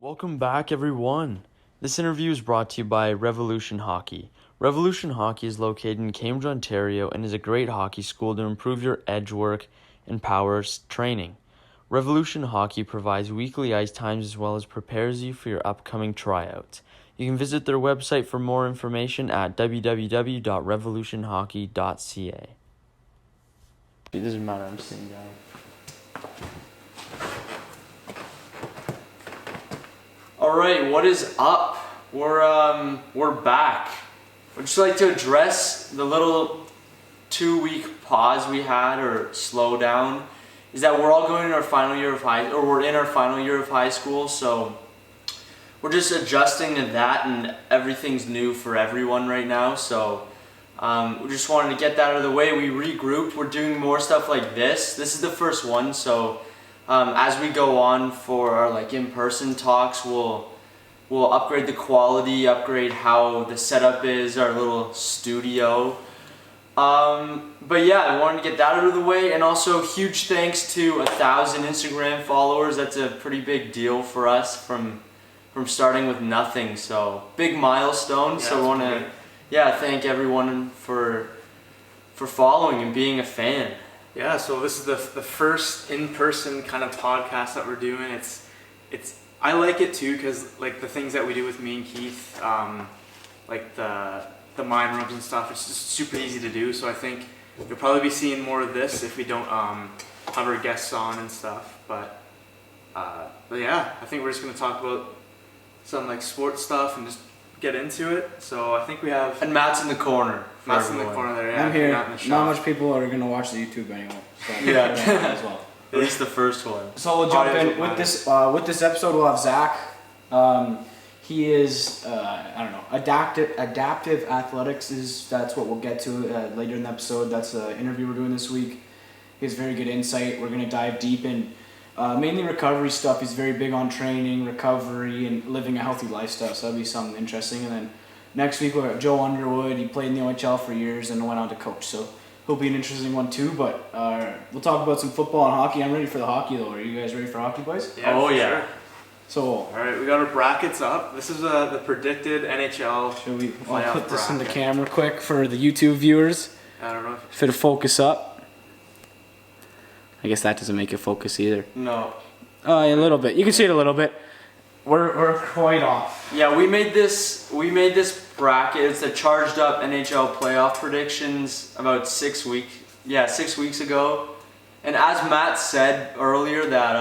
Welcome back, everyone. This interview is brought to you by Revolution Hockey. Revolution Hockey is located in Cambridge, Ontario, and is a great hockey school to improve your edge work and power training. Revolution Hockey provides weekly ice times as well as prepares you for your upcoming tryouts. You can visit their website for more information at www.revolutionhockey.ca. It doesn't matter, I'm sitting down. All right, what is up? We're back. We'd just like to address the little 2-week pause we had, or slowdown. Is that we're all going in our final year of we're in our final year of high school, so we're just adjusting to that, and everything's new for everyone right now. So we just wanted to get that out of the way. We regrouped. We're doing more stuff like this. This is the first one, so. As we go on for our in-person talks, we'll upgrade the quality, upgrade how the setup is, our little studio. But yeah, I wanted to get that out of the way, and also huge thanks to 1,000 Instagram followers. That's a pretty big deal for us from starting with nothing. So big milestone. Yeah, so I want to thank everyone for following and being a fan. Yeah, so this is the first in-person kind of podcast that we're doing. It's I like it too, because the things that we do with me and Keith, like the mind rubs and stuff, it's just super easy to do. So I think you'll probably be seeing more of this if we don't have our guests on and stuff. But yeah, I think we're just gonna talk about some sports stuff and just get into it. So I think we have... And Matt's in the corner. Matt's in the corner there, yeah. I'm here. Not much people are going to watch the YouTube anymore. So yeah. As well. At least the first one. So we'll jump in. With this episode, we'll have Zach. He is, adaptive athletics that's what we'll get to later in the episode. That's the interview we're doing this week. He has very good insight. We're going to dive deep in mainly recovery stuff. He's very big on training, recovery, and living a healthy lifestyle. So that'll be something interesting. And then next week we'll have Joe Underwood. He played in the OHL for years and went on to coach. So he'll be an interesting one too. But we'll talk about some football and hockey. I'm ready for the hockey though. Are you guys ready for hockey, boys? Yeah, yeah. So all right, we got our brackets up. This is the predicted NHL. Should we? I'll put this in the camera quick for the YouTube viewers. I don't know if it'll focus up. I guess that doesn't make it focus either. No. A little bit. You can see it a little bit. We're quite off. Yeah, we made this bracket. It's the charged up NHL playoff predictions about 6 weeks ago. And as Matt said earlier, that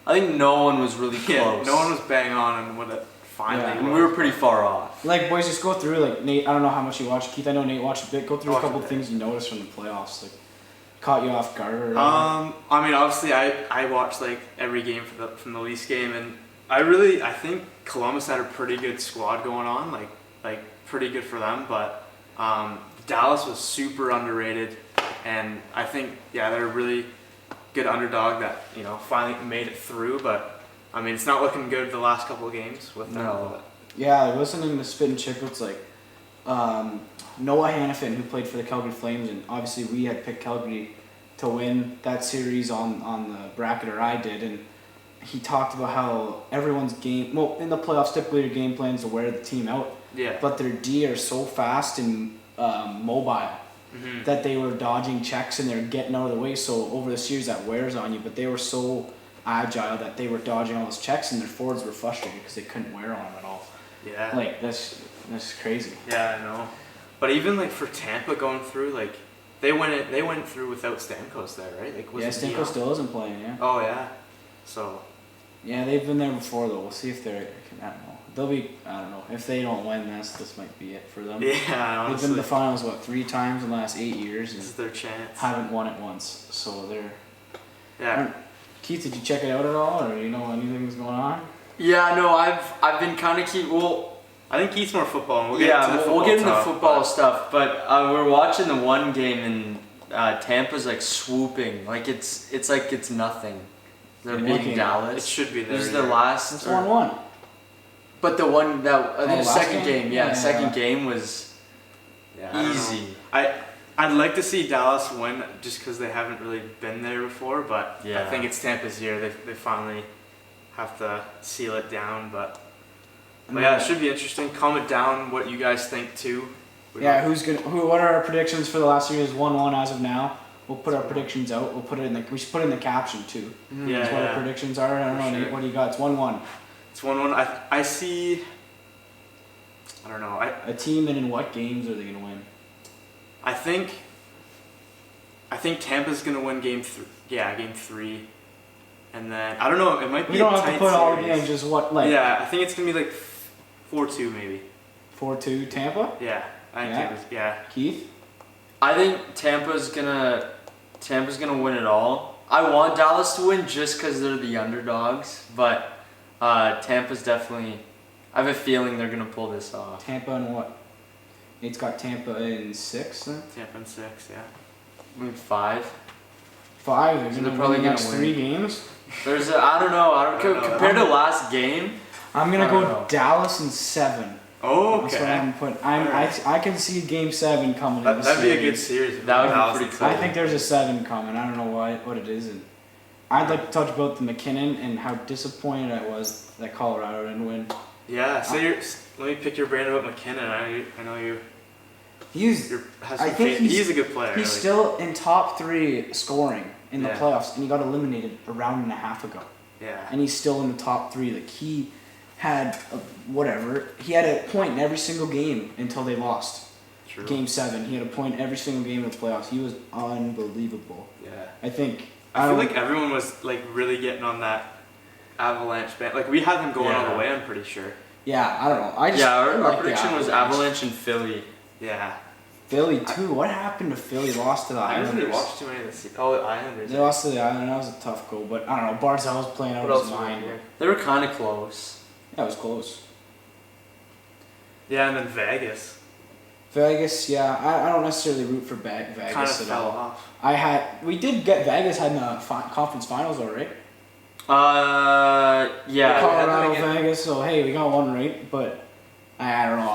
I think no one was really close. Yeah, no one was bang on, and what it finally. Yeah, and we were pretty far off. Boys, just go through. Nate, I don't know how much you watched. Keith, I know Nate watched a bit. Go through a couple of things you noticed from the playoffs. Caught you off guard? I mean, obviously, I watched every game from the Leafs game, and I think Columbus had a pretty good squad going on, pretty good for them. But Dallas was super underrated, and I think they're a really good underdog that finally made it through. But I mean, it's not looking good the last couple of games with them. No. Yeah, listening to Spit and Chicklets, Noah Hannafin, who played for the Calgary Flames, and obviously we had picked Calgary to win that series on the bracket, or I did, and he talked about how everyone's game, in the playoffs typically your game plan is to wear the team out, but their D are so fast and mobile that they were dodging checks and they're getting out of the way, so over the series that wears on you, but they were so agile that they were dodging all those checks and their forwards were frustrated because they couldn't wear on them at all. Yeah. That's crazy. Yeah, I know. But even for Tampa going through, they went through without Stamkos there, right? Stamkos still isn't playing, yeah. Oh yeah. So. Yeah, they've been there before though. We'll see if they're. I don't know. I don't know. If they don't win this might be it for them. Yeah, honestly. They've been to the finals 3 times in the last 8 years. This is their chance. Haven't won it once, so they're. Yeah. Keith, did you check it out at all, or anything's going on? Yeah, no, I've been kind of I think Keith's more football. And we'll get into football stuff. But we're watching the one game and Tampa's swooping, it's nothing. They're beating Dallas. It should be there. This is the last. It's 1-1. But the one the second game, second game was easy. I'd like to see Dallas win just because they haven't really been there before. But I think it's Tampa's year. They finally have to seal it down, but yeah, it should be interesting. Comment down what you guys think too. Yeah, what are our predictions for the last series? 1-1 as of now. We'll put our predictions out. We'll put it in we should put it in the caption too. Yeah, That's what our predictions are. I don't know, Nate, what do you got? It's 1-1. It's 1-1. I see. I don't know. A team, and in what games are they gonna win? I think Tampa's gonna win game 3. Yeah, game 3. And then I don't know. It might be. We don't have tight to put all the series. games. Just what like. Yeah, I think it's gonna be like 4-2 maybe. 4-2 Tampa. Yeah, I think Tampa's. Yeah. Keith. I think Tampa's gonna win it all. I want Dallas to win just because they're the underdogs, but Tampa's definitely. I have a feeling they're gonna pull this off. Tampa and what? Nate's got Tampa in 6 then? Tampa in 6. Yeah. I mean 5. 5. They're They're gonna probably win the gonna next win. 3 games. There's I don't know. Compared to last game. I'm gonna I don't go know. Dallas in 7. Oh, That's what okay. I'm putting. Alright. I can see Game 7 coming. in That'd be a good series. series. That would be Dallas pretty and cool. I think there's a 7 coming. I don't know what it is. And I'd like to talk about the McKinnon and how disappointed I was that Colorado didn't win. Yeah. So let me pick your brain about McKinnon. I know you. He's Has I some think faith. he's- He's a good player. he's like, still in top 3 scoring in the Yeah. playoffs, and he got eliminated a round and a half ago. Yeah. And he's still in the top 3. Like he had he had a point in every single game until they lost. True. Game 7, he had a point every single game in the playoffs. He was unbelievable. Yeah. I think. I feel don't- like everyone was like really getting on that Avalanche band. Like we had them going all Yeah. the way. I'm pretty sure. Yeah, I don't know. I just Yeah, our like the prediction was Avalanche and Philly. Yeah. Philly too. What happened to Philly? Lost to the I haven't Islanders. really watched too many of the seasons. Oh, the Islanders. They lost to the Islanders. That was a tough goal, but I don't know. Barzal was playing out What of else his was mind. here? They were kind of close. Yeah, it was close. Yeah, and then Vegas Vegas, yeah, I don't necessarily root for Vegas kind of at fell all. off. We did get Vegas had in the conference finals already. Yeah. Colorado, again. Vegas. So hey, we got one right, but I don't know.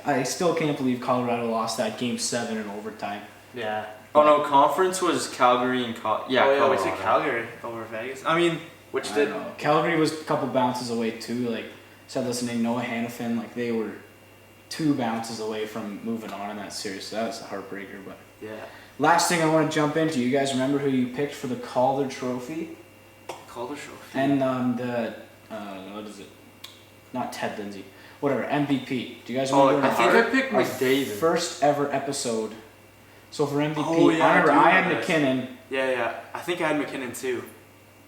I still can't believe Colorado lost that game 7 in overtime. Yeah. Oh no, conference was Calgary and Oh yeah, we Colorado. took Calgary over Vegas. I mean, which I did. don't know. Calgary was a couple bounces away too. Like said, listening Noah Hannafin, like they were 2 bounces away from moving on in that series. So that was a heartbreaker. But Yeah. last thing I want to jump into, you guys remember who you picked for the Calder Trophy Calder Trophy. and the what is it? Not Ted Lindsay. Whatever, MVP. Do you guys Oh, remember? I think I picked our McDavid. first ever episode. So for MVP, Oh, yeah, I remember I do I had remember this. McKinnon. Yeah. I think I had McKinnon too.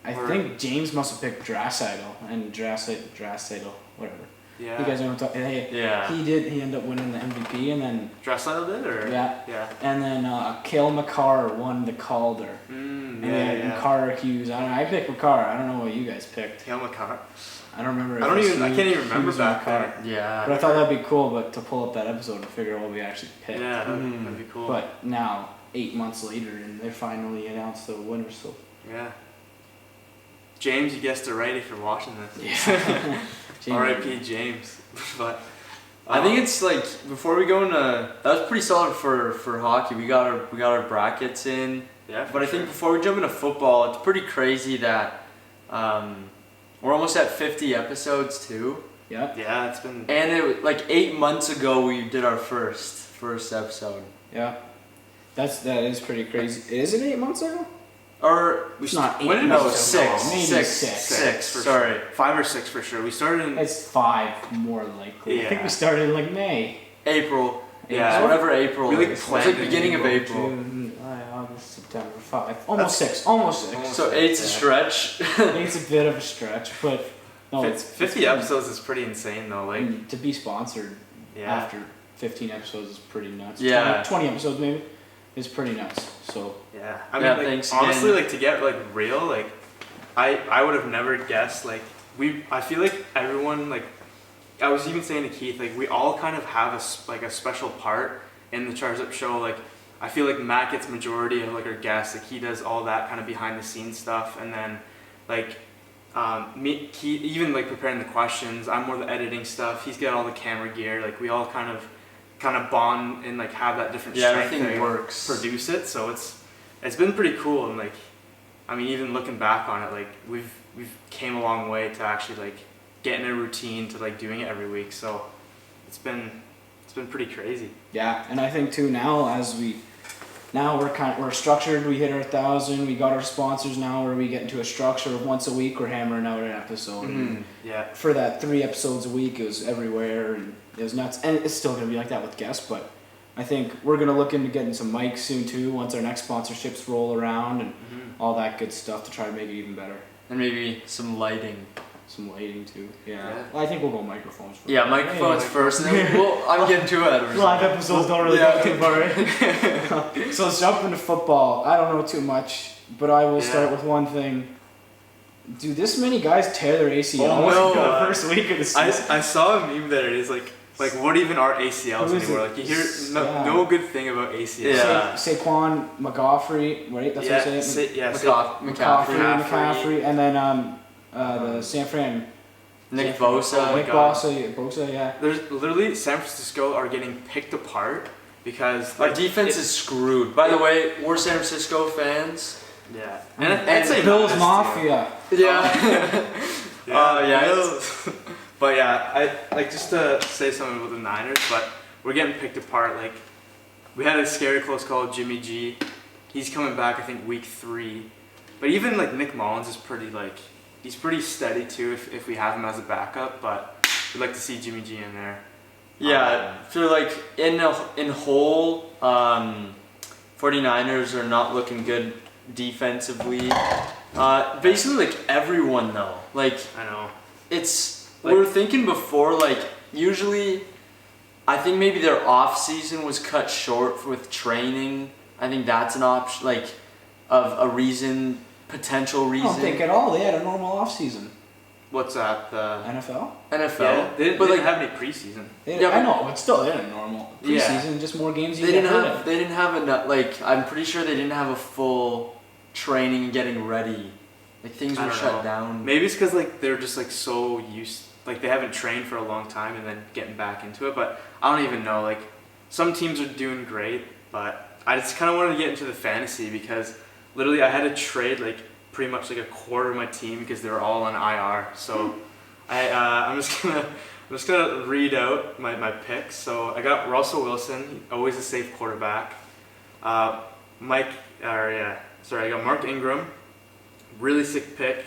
I Or- think James must have picked Draisaitl and Draisaitl, whatever. Yeah. You guys know what I'm talking. Hey, Yeah. he did. He ended up winning the MVP, and then Draisaitl did, or Yeah. Yeah. Cale Makar won the Calder. Mm, And Carter Hughes. I don't know. I picked Makar. I don't know what you guys picked. Cale Makar. I don't remember. if I it was can't even remember Hughes or back Makar. then. Yeah. But I thought that'd be cool. But to pull up that episode and figure out what we actually picked. Yeah, Mm. that'd be cool. But now 8 months later, and they finally announced the winner. So Yeah. James, you guessed it right if you're watching this. yeah. R.I.P. James. But I think it's like before we go into that was pretty solid for hockey. We got our brackets in. yeah. But I think before we jump into football, it's pretty crazy that we're almost at 50 episodes too. Yep. Yeah, it's been. And it like 8 months ago we did our first episode. Yeah. That is pretty crazy. Is it 8 months ago? Or It's not 8 when did months we ago. six, Maybe six, 6. six. for Sorry. Sure. 5 or 6 for sure. We started in. It's 5 more likely. I think Yeah. we started in like May. April. Yeah. It's whatever April We, like, is. It's planned like it beginning of in April. June, July, August, September, 5. Almost 6. Almost 6. Almost. So 8's a Yeah. stretch. It's a bit of a stretch, but no, it's 50 episodes is pretty insane though. Like, and to be sponsored yeah. after 15 episodes is pretty nuts. Yeah. 20 episodes maybe is pretty nuts. So Yeah. I mean, Yeah, like, thanks honestly, again. like to get like real, like, I would have never guessed. Like, I feel like everyone, like, I was even saying to Keith, like, we all kind of have a special part in the Charge Up show. Like, I feel like Matt gets majority of like our guests. Like, he does all that kind of behind the scenes stuff, and then like Keith, even like preparing the questions. I'm more the editing stuff. He's got all the camera gear. Like, we all kind of bond and like have that different Yeah, strength everything to works. produce it. So it's been pretty cool, and like, I mean, even looking back on it, like we've came a long way to actually like getting a routine to like doing it every week. So it's been pretty crazy. Yeah, and I think too now we're structured. We hit our 1,000. We got our sponsors now, where we get into a structure of once a week we're hammering out an episode. And Yeah. for that 3 episodes a week, it was everywhere and it was nuts. And it's still gonna be like that with guests, but I think we're gonna look into getting some mics soon too once our next sponsorships roll around and all that good stuff to try to make it even better. And maybe some lighting. Some lighting too. Yeah. Yeah. Well, I think we'll go microphones first. Yeah, microphones first, and then I'm getting too ahead of myself. Live episodes don't really go too far, right? So let's jump into football. I don't know too much, but I will start with one thing. Do this many guys tear their ACL no. the first week of the season? I saw a meme there. It is like what even are ACLs Who is anymore? it? Like you hear no good thing about ACLs. Yeah. Saquon McCaffrey, right? That's what you say? McCaffrey, and then the San Fran. Nick Bosa. Nick Bosa, yeah. There's literally San Francisco are getting picked apart because Our defense is screwed. By the way, we're San Francisco fans. Yeah. And Bills Mafia. Yeah. Bills. But yeah, I like just to say something about the Niners, but we're getting picked apart. Like we had a scary close call with Jimmy G. He's coming back I think week 3. But even like Nick Mullins is he's pretty steady too if we have him as a backup, but we'd like to see Jimmy G in there. Yeah, I feel like in whole, 49ers are not looking good defensively. Basically, like everyone though. Like I know. it's Like, we were thinking before. Like usually, I think maybe their off season was cut short with training. I think that's an option, like of a reason. Potential reason. I don't think at all. They had a normal off season. What's that? The NFL. NFL. Yeah, they but didn't have any preseason. I know, but still, they had a normal preseason. Just more games. They didn't have enough. Like I'm pretty sure they didn't have a full training and getting ready. Like things were shut down. Maybe it's because like they're just like so used, like they haven't trained for a long time and then getting back into it. But I don't even know. Like some teams are doing great, but I just kind of wanted to get into the fantasy because literally I had to trade like pretty much like a quarter of my team because they were all on IR. So I'm just gonna read out my picks. So I got Russell Wilson, always a safe quarterback. I got Mark Ingram, really sick pick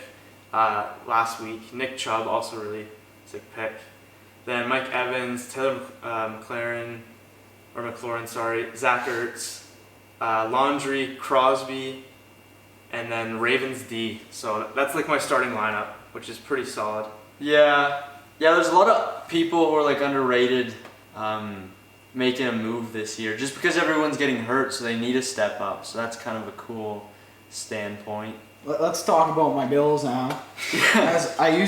last week. Nick Chubb, also really sick pick. Then Mike Evans, Taylor McLaurin, Zach Ertz, Laundry, Crosby, and then Ravens D. So that's like my starting lineup, which is pretty solid. Yeah. There's a lot of people who are like underrated, making a move this year, just because everyone's getting hurt, so they need to step up. So that's kind of a cool standpoint. Let's talk about my Bills now. As I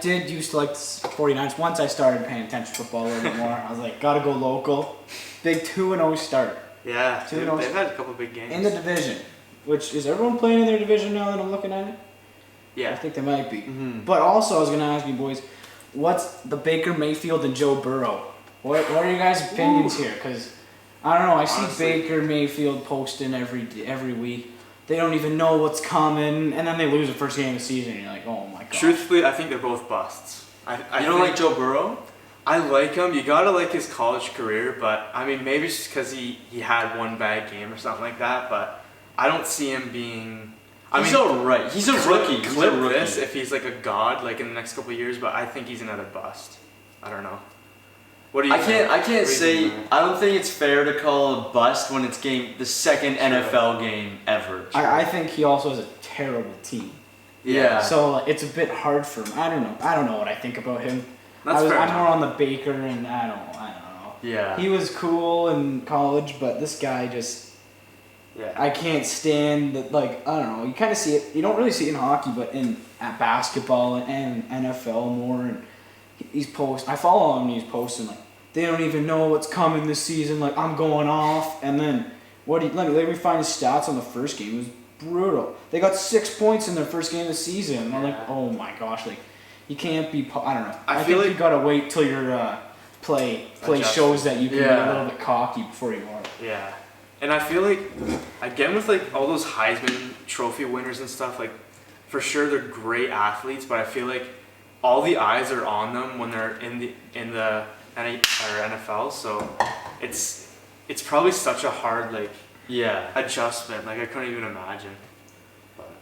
did used to like the 49ers. Once I started paying attention to football a little bit more, I was like, gotta go local. Big 2-0 start. Yeah, they've had a couple big games. In the division. Which, is everyone playing in their division now that I'm looking at it? Yeah. I think they might be. Mm-hmm. But also, I was going to ask you boys, what's the Baker Mayfield and Joe Burrow? What are your guys' opinions here? Because, I don't know, I see Baker Mayfield posting every week. They don't even know what's coming, and then they lose the first game of the season, and you're like, oh my god. Truthfully, I think they're both busts. You don't like Joe Burrow? I like him. You gotta like his college career, but I mean, maybe it's just because he had one bad game or something like that, but I don't see him being... He's alright. He's a rookie. Clip this if he's like a god like in the next couple of years, but I think he's another bust. I don't know. What do you think? I can't say... I don't think it's fair to call a bust when it's the second NFL game ever. I think he also has a terrible team. Yeah. So it's a bit hard for him. I don't know what I think about him. I'm more on the Baker, and I don't know. Yeah. He was cool in college, but this guy just... Yeah. I can't stand that. Like, I don't know. You kind of see it. You don't really see it in hockey, but at basketball and NFL more. And I follow him, and he's posting like they don't even know what's coming this season. Like I'm going off, and then let me find his stats on the first game. It was brutal. They got 6 points in their first game of the season. And I'm like, oh my gosh, like you can't be. I don't know. I think you gotta wait till your play shows that you can be a little bit cocky before you are. Yeah. And I feel like, again with like all those Heisman Trophy winners and stuff, like for sure they're great athletes, but I feel like all the eyes are on them when they're in the NFL. So it's probably such a hard adjustment. Like I couldn't even imagine.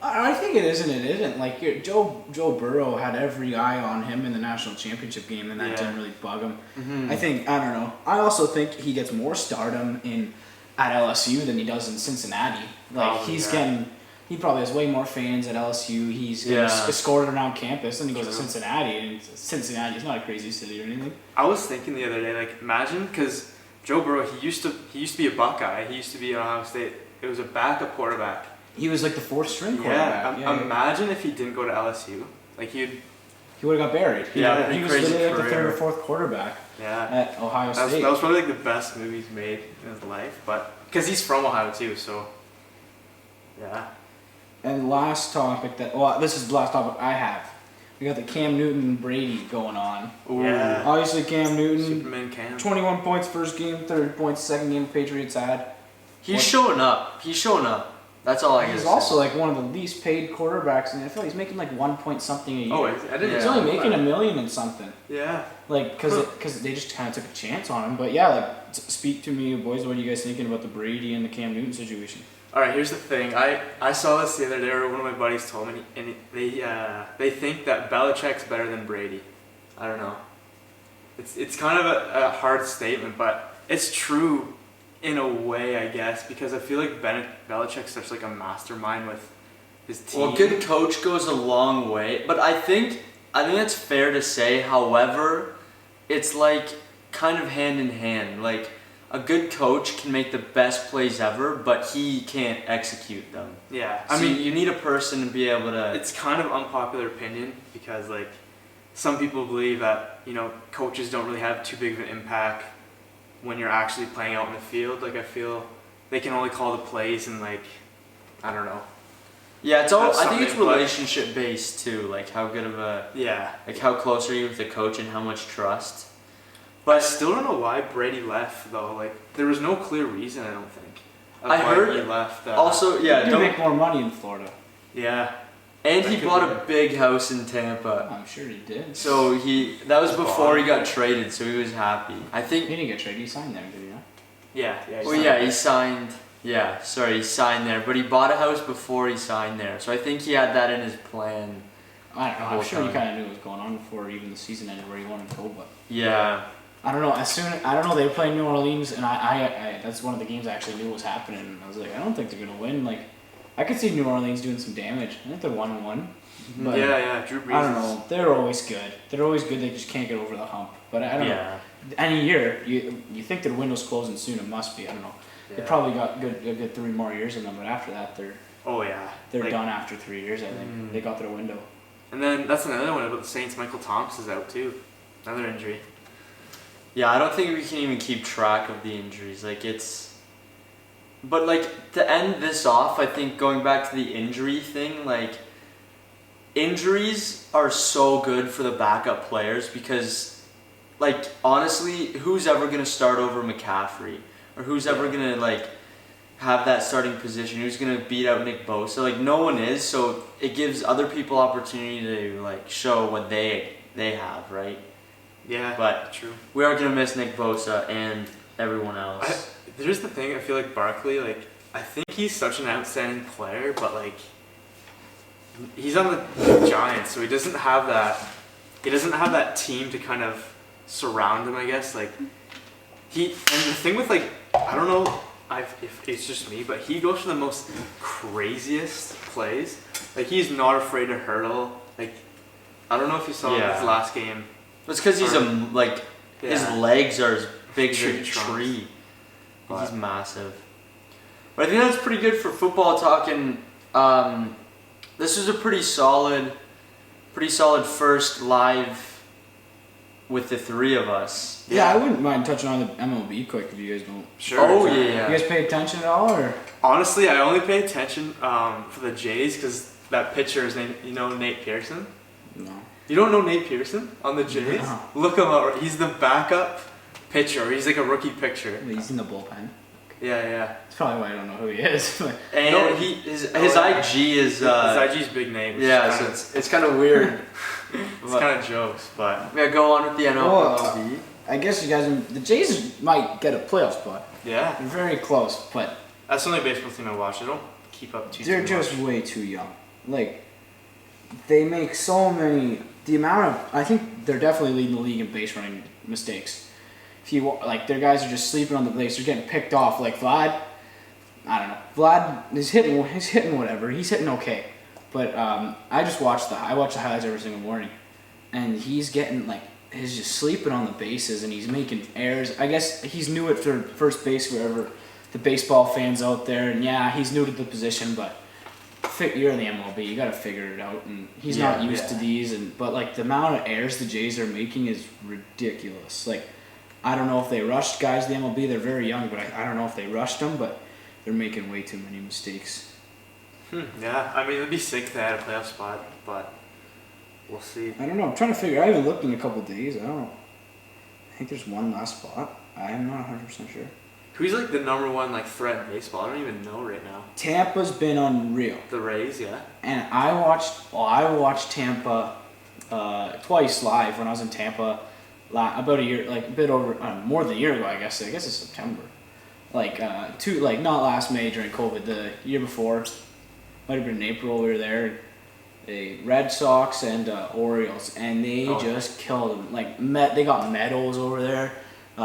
I think it is and it isn't. Like Joe Burrow had every eye on him in the national championship game, and that didn't really bug him. Mm-hmm. I don't know. I also think he gets more stardom at LSU than he does in Cincinnati. Like he probably has way more fans at LSU. He's scored around campus, and he goes to Cincinnati, and Cincinnati's not a crazy city or anything. I was thinking the other day, like imagine because Joe Burrow, he used to be a Buckeye. He used to be at Ohio State. It was a backup quarterback. He was like the fourth string quarterback. Imagine if he didn't go to LSU. Like he would have got buried. He was literally like the third or fourth quarterback. At Ohio State. That was probably like the best move he's made in his life, but because he's from Ohio too, so yeah. And last topic this is the last topic I have. We got the Cam Newton and Brady going on. Ooh. Yeah. Obviously Cam Newton, Superman Cam. 21 points first game, 30 points second game Patriots had. He's showing up. That's all I can say. He's also like one of the least paid quarterbacks in the NFL. He's making like 1 point something a year. Oh, I didn't. He's only making $1 million and something. Yeah. Like because they just kind of took a chance on him. But yeah, like speak to me, boys. What are you guys thinking about the Brady and the Cam Newton situation? All right, here's the thing. I saw this the other day, or one of my buddies told me, and they think that Belichick's better than Brady. I don't know. It's kind of a hard statement, but it's true in a way, I guess, because I feel like Belichick's such like a mastermind with his team. Well, good coach goes a long way, but I think it's fair to say. However, it's like kind of hand in hand. Like a good coach can make the best plays ever, but he can't execute them. Yeah, I mean, you need a person to be able to. It's kind of unpopular opinion because like some people believe that coaches don't really have too big of an impact when you're actually playing out in the field. Like I feel they can only call the plays and like I don't know. Yeah, I think it's relationship based too. Like how good of a like how close are you with the coach and how much trust. But I still don't know why Brady left though. Like there was no clear reason, I don't think. I heard he left. Also, don't make more money in Florida. Yeah. And he bought a big house in Tampa. I'm sure he did. So that was before he got traded, so he was happy. I think he didn't get traded. He signed there, did he not? Yeah. He signed. Yeah, sorry, he signed there, but he bought a house before he signed there. So I think he had that in his plan. I don't know. I'm sure he kind of knew what was going on before even the season ended, where he wanted to go. But yeah. I don't know. I don't know. They were playing New Orleans, and I that's one of the games I actually knew was happening. And I was like, I don't think they're gonna win. Like, I could see New Orleans doing some damage. I think they're 1-1. But yeah. Drew Brees. I don't know. They're always good. They just can't get over the hump. But I don't know. Any year, you think their window's closing soon. It must be. I don't know. Yeah. They probably got a good 3 more years in them, but after that, they're done after 3 years. I think they got their window. And then that's another one about the Saints. Michael Thomas is out too. Another injury. Yeah, I don't think we can even keep track of the injuries. But like to end this off, I think going back to the injury thing, like injuries are so good for the backup players because, like, honestly, who's ever gonna start over McCaffrey or who's ever gonna like have that starting position? Who's gonna beat out Nick Bosa? Like no one is. So it gives other people opportunity to like show what they have, right? Yeah, but true. We are gonna miss Nick Bosa and everyone else. There's the thing. I feel like Barkley. Like I think he's such an outstanding player, but like he's on the Giants, so he doesn't have that. He doesn't have that team to kind of surround him. I guess and the thing with like I don't know if it's just me, but he goes for the most craziest plays. Like he's not afraid to hurdle. Like I don't know if you saw his last game. It's because he's his legs are as big as a tree. He's massive. But I think that's pretty good for football talking. This was a pretty solid first live with the 3 of us. Yeah, I wouldn't mind touching on the MLB quick if you guys don't. Sure. Oh yeah. You guys pay attention at all, or? Honestly, I only pay attention for the Jays because that pitcher is named, Nate Pearson. No. You don't know Nate Pearson on the Jays? No. Look him up. He's the backup pitcher. He's like a rookie pitcher. He's in the bullpen. Yeah. That's probably why I don't know who he is. But And No, his IG is His IG's big name. which is yeah, kinda- so it's kind of weird. it's kind of jokes, but Yeah, go on with the Well, NLB. I guess you guys, the Jays might get a playoff spot. yeah, They're very close, but that's the only baseball team I watch. I don't keep up too. they're too just much. way too young. Like, they make so many. The amount of, I think they're definitely leading the league in base running mistakes. If you like, their guys are just sleeping on the base. They're getting picked off. Like Vlad, I don't know. Vlad is hitting. He's hitting whatever. He's hitting okay, but I watch the highlights every single morning, and he's getting like. He's just sleeping on the bases and he's making errors. I guess he's new at first base, wherever the baseball fans out there. And yeah, he's new to the position, but you're in the MLB, you got to figure it out. And he's not used to these. But like the amount of errors the Jays are making is ridiculous. Like I don't know if they rushed guys to the MLB. They're very young, but I don't know if they rushed them. But they're making way too many mistakes. Yeah, I mean it'd be sick if they had a playoff spot, but. We'll see. I don't know. I'm trying to figure. I haven't looked in a couple of days. I don't know. I think there's one last spot. I'm not 100% sure. Who's like the number one like threat in baseball? I don't even know right now. Tampa's been unreal. The Rays, yeah. And I watched Tampa twice live when I was in Tampa about a year, like a bit over, more than a year ago, I guess. I guess it's September. Like not last May during COVID, the year before. Might have been in April. We were there. The Red Sox and Orioles, and they just killed them. Like they got medals over there. They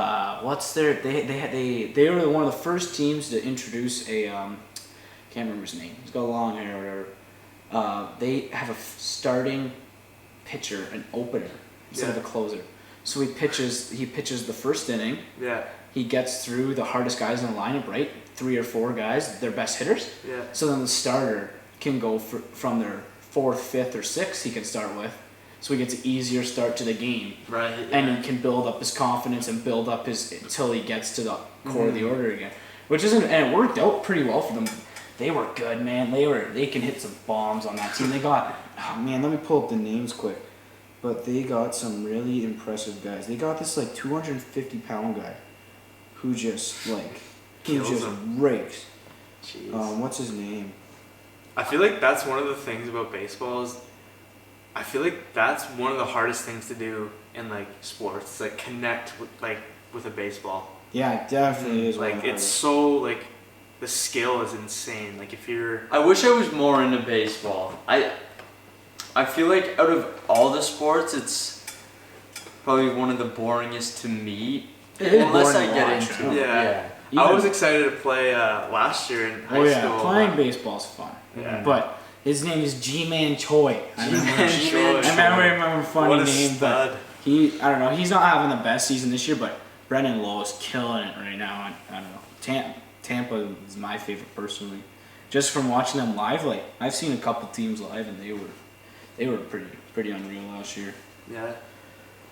were one of the first teams to introduce a can't remember his name. He's got long hair or whatever. They have a starting pitcher, an opener instead of a closer. So he pitches the first inning. Yeah. He gets through the hardest guys in the lineup, right? 3 or 4 guys, their best hitters. Yeah. So then the starter can go from their 4th, 5th, or 6th he can start with. So he gets an easier start to the game. Right. Yeah. And he can build up his confidence and build up until he gets to the core of the order again. And it worked out pretty well for them. They were good, man. They can hit some bombs on that team. They got, let me pull up the names quick. But they got some really impressive guys. They got this like 250-pound guy who just rakes. Jeez. What's his name? I feel like that's one of the things about baseball is I feel like that's one of the hardest things to do in like sports. It's like connect with a baseball. Yeah, it definitely is. Like it's so like the skill is insane. Like if you're I wish I was more into baseball. I feel like out of all the sports, it's probably one of the boringest to me. It is Unless I boring to get watch, into it. yeah. Even- I was excited to play last year in high Oh yeah, school. playing baseball's fun. Yeah. But his name is G-Man Choi. I remember funny What a name, stud. but I don't know, he's not having the best season this year, but Brendan Lowe is killing it right now. I don't know. Tampa is my favorite personally. Just from watching them live, like I've seen a couple teams live and they were pretty unreal last year. Yeah.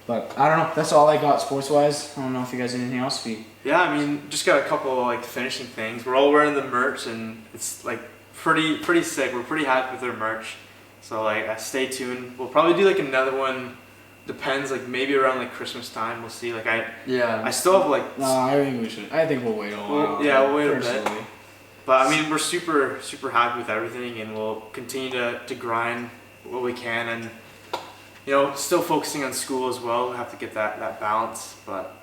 But I don't know, that's all I got sports wise. I don't know if you guys have anything else. Yeah, I mean, just got a couple like finishing things. We're all wearing the merch, and it's like pretty sick. We're pretty happy with our merch. So like, stay tuned. We'll probably do like another one. Depends, like maybe around like Christmas time. We'll see. Like I still have like. No, I think we should. I think we'll wait a while. We'll wait a bit. personally. But I mean, we're super happy with everything, and we'll continue to grind what we can, and still focusing on school as well. We have to get that balance. But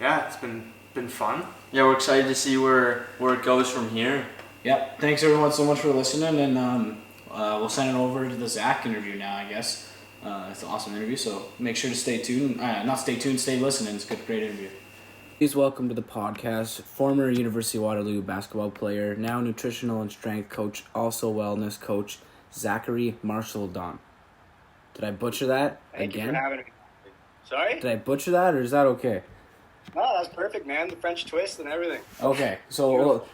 yeah, it's been fun. Yeah, we're excited to see where it goes from here. Yep. Thanks everyone so much for listening, and we'll send it over to the Zach interview now, I guess. It's an awesome interview, so make sure to stay tuned. Stay listening. It's a great interview. Please welcome to the podcast, former University of Waterloo basketball player, now nutritional and strength coach, also wellness coach, Zachary Marchildon. Did I butcher that Thank again? you for having me. Sorry? Did I butcher that, or is that okay? No, that's perfect, man. The French twist and everything. Okay, so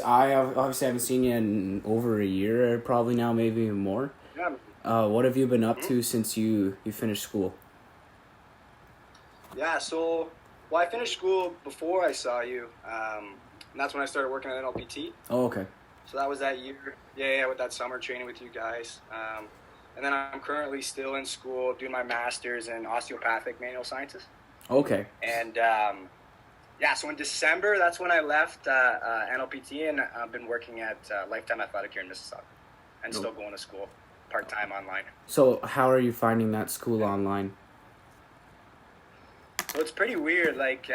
I obviously haven't seen you in over a year, probably now, maybe even more. Yeah. What have you been up to since you finished school? Yeah, so, I finished school before I saw you, and that's when I started working at NLPT. Oh, okay. So that was that year. Yeah, with that summer training with you guys. And then I'm currently still in school doing my master's in osteopathic manual sciences. Okay. And Yeah, so in December, that's when I left NLPT, and I've been working at Lifetime Athletic here in Mississauga, and still going to school part-time online. So how are you finding that school online? So it's pretty weird. Like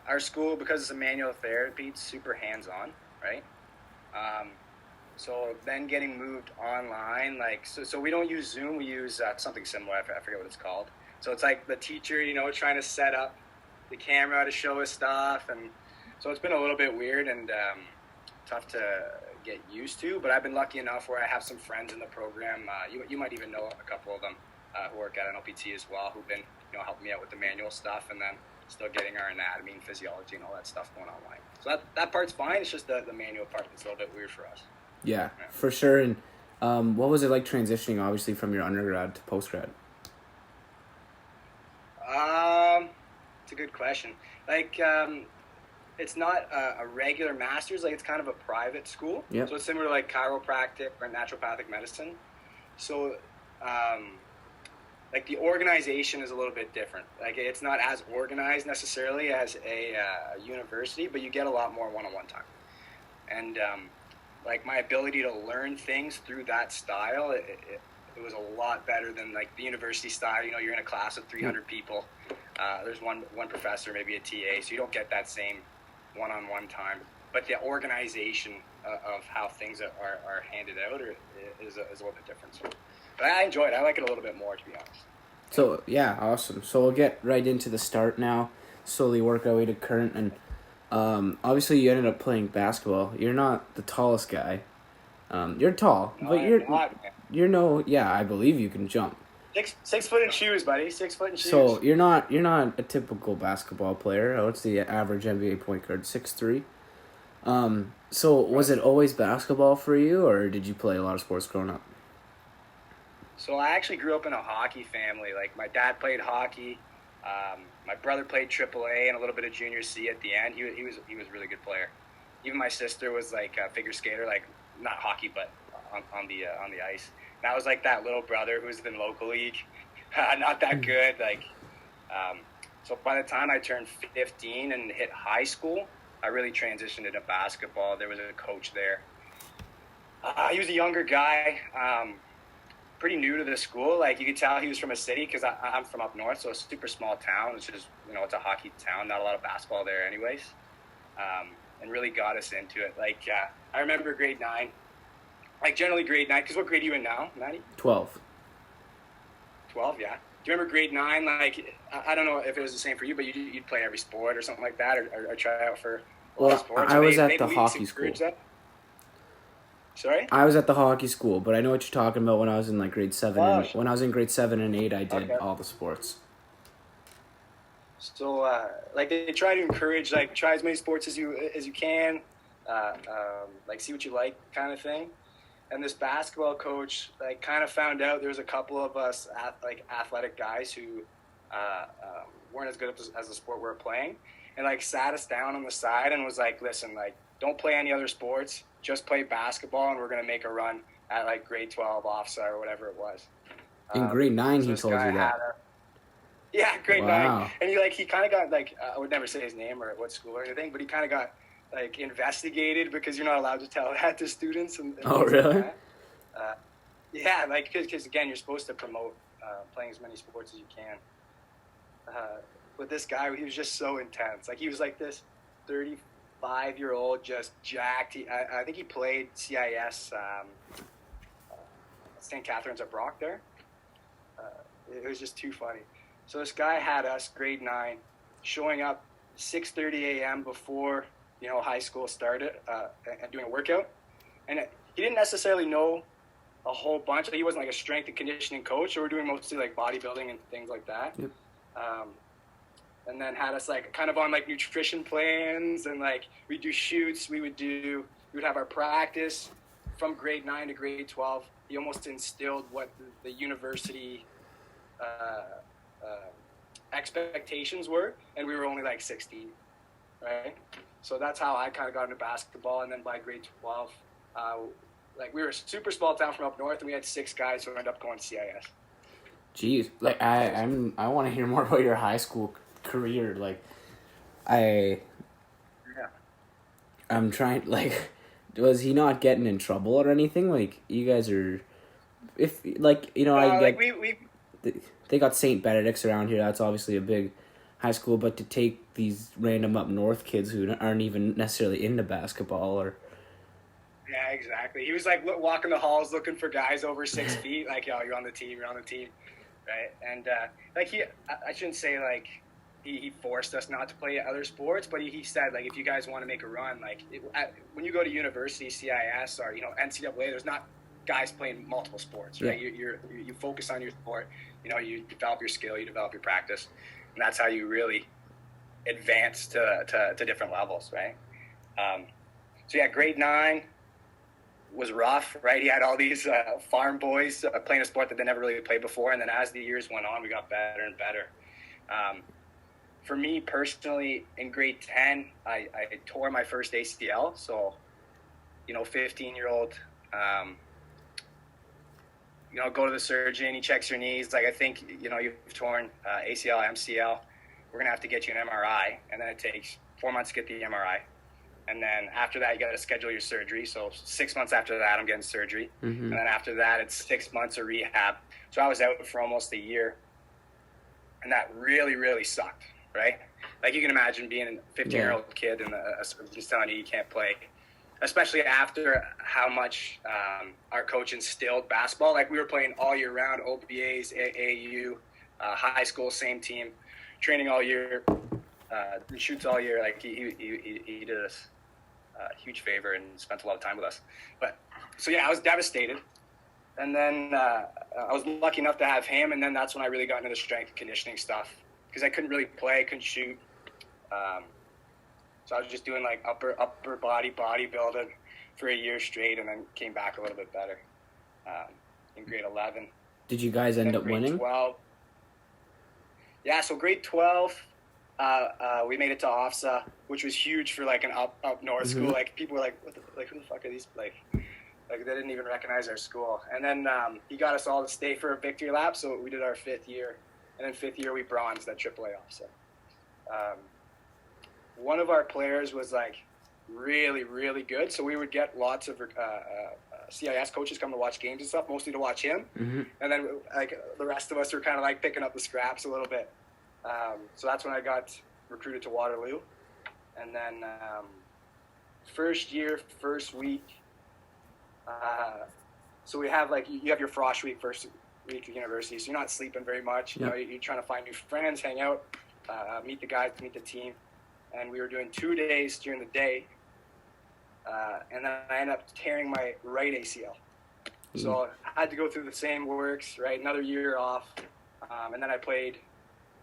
our school, because it's a manual therapy, it's super hands-on, right? So then getting moved online, like so we don't use Zoom. We use something similar. I forget what it's called. So it's like the teacher, trying to set up the camera to show us stuff, and so it's been a little bit weird and tough to get used to. But I've been lucky enough where I have some friends in the program. You might even know a couple of them who work at NLPT as well, who've been helping me out with the manual stuff, and then still getting our anatomy and physiology and all that stuff going online. So that part's fine. It's just the manual part that's a little bit weird for us. Yeah, for sure. And what was it like transitioning, obviously, from your undergrad to postgrad? It's a good question. Like, it's not a regular master's. Like, it's kind of a private school. Yep. So it's similar to like chiropractic or naturopathic medicine. So, like the organization is a little bit different. Like, it's not as organized necessarily as a university, but you get a lot more one-on-one time. And like my ability to learn things through that style, it was a lot better than like the university style. You're in a class of 300 people. There's one professor, maybe a TA, so you don't get that same one-on-one time. But the organization of how things are handed out is a little bit different. So, but I enjoy it. I like it a little bit more, to be honest. So, yeah, awesome. So we'll get right into the start now, slowly work our way to current. And obviously you ended up playing basketball. You're not the tallest guy. You're tall, No, but I'm not. I believe you can jump. 6 foot in shoes, buddy. 6 foot in shoes. So you're not a typical basketball player. What's the average NBA point guard? 6'3". So was it always basketball for you, or did you play a lot of sports growing up? So I actually grew up in a hockey family. Like my dad played hockey. My brother played AAA and a little bit of junior C at the end. He was a really good player. Even my sister was like a figure skater, like not hockey, but on the ice. And I was like that little brother who was in local league, not that good. Like, so by the time I turned 15 and hit high school, I really transitioned into basketball. There was a coach there. He was a younger guy, pretty new to the school. Like you could tell he was from a city because I'm from up north, so a super small town. It's just it's a hockey town, not a lot of basketball there, anyways. And really got us into it. Like I remember grade 9. Like generally grade 9, because what grade are you in now, Maddie? 12. 12, yeah. Do you remember grade 9? Like, I don't know if it was the same for you, but you'd play every sport or something like that, or try out for a lot of sports. I was at the hockey school. Sorry? I was at the hockey school, but I know what you're talking about. When I was in like grade 7, when I was in grade 7 and 8, I did all the sports. So, like they try to encourage, like try as many sports as you can, like see what you like, kind of thing. And this basketball coach, like, kind of found out there was a couple of us, athletic guys who weren't as good as the sport we were playing, and like sat us down on the side and was like, "Listen, like, don't play any other sports, just play basketball, and we're gonna make a run at like grade 12 offside or whatever it was." In grade 9, so he told you that. Yeah, grade Wow. 9, and he kind of got like I would never say his name or what school or anything, but he kind of got like investigated because you're not allowed to tell that to students. And oh, really? Like that. Yeah, like because again, you're supposed to promote playing as many sports as you can. But this guy, he was just so intense. Like he was like this 35-year-old, just jacked. I think he played CIS St. Catharines at Brock there. It was just too funny. So this guy had us, grade 9, showing up 6:30 a.m. before high school started and doing a workout. And he didn't necessarily know a whole bunch. He wasn't like a strength and conditioning coach, so we're doing mostly like bodybuilding and things like that. Yep. And then had us like kind of on like nutrition plans, and like we'd do shoots. We would have our practice from grade 9 to grade 12. He almost instilled what the university expectations were, and we were only like 16, right? So that's how I kind of got into basketball. And then by grade 12, like we were a super small town from up north, and we had 6 guys who ended up going to CIS. Jeez, like I want to hear more about your high school career. Like, I'm trying, like, was he not getting in trouble or anything? Like, you guys are, if, like, you know, I get, we they got St. Benedict's around here, that's obviously a big high school, but to take these random up north kids who aren't even necessarily into basketball or... Yeah, exactly. He was like walking the halls looking for guys over 6 feet, like, yo, you're on the team, right? And like I shouldn't say like he forced us not to play other sports, but he said like if you guys want to make a run, like when you go to university, CIS or NCAA, there's not guys playing multiple sports, right? Yeah. You focus on your sport, you develop your skill, you develop your practice, and that's how you really advance to different levels, right? So yeah, grade 9 was rough, right? He had all these farm boys playing a sport that they never really played before, and then as the years went on, we got better and better. For me personally, in grade 10, I tore my first ACL. So, 15-year-old, go to the surgeon, he checks your knees. Like, I think, you've torn ACL, MCL. We're going to have to get you an MRI, and then it takes 4 months to get the MRI. And then after that, you got to schedule your surgery. So 6 months after that, I'm getting surgery. Mm-hmm. And then after that, it's 6 months of rehab. So I was out for almost a year. And that really, really sucked, right? Like you can imagine being a 15-year-old kid and just telling you can't play, especially after how much our coach instilled basketball. Like we were playing all year round, OBAs, AAU, high school, same team, training all year, shoots all year. Like he did us a huge favor and spent a lot of time with us. But so yeah, I was devastated. And then I was lucky enough to have him, and then that's when I really got into the strength and conditioning stuff because I couldn't really play, couldn't shoot. So I was just doing like upper body bodybuilding for a year straight, and then came back a little bit better in grade 11. Did you guys end up winning? 12. Yeah, so grade 12, we made it to OFSA, which was huge for like an up north school. Like people were like, who the fuck are these? Like they didn't even recognize our school. And then he got us all to stay for a victory lap, so we did our 5th year. And then 5th year, we bronzed at AAA OFSA. One of our players was like really, really good, so we would get lots of CIS coaches come to watch games and stuff, mostly to watch him. Mm-hmm. And then like the rest of us were kind of like picking up the scraps a little bit. So that's when I got recruited to Waterloo. And then first year, first week, so we have like, you have your frosh week, first week of university, so you're not sleeping very much. Yep. You're trying to find new friends, hang out, meet the guys, meet the team. And we were doing 2 days during the day. And then I ended up tearing my right ACL. Mm-hmm. So I had to go through the same works, right? Another year off. And then I played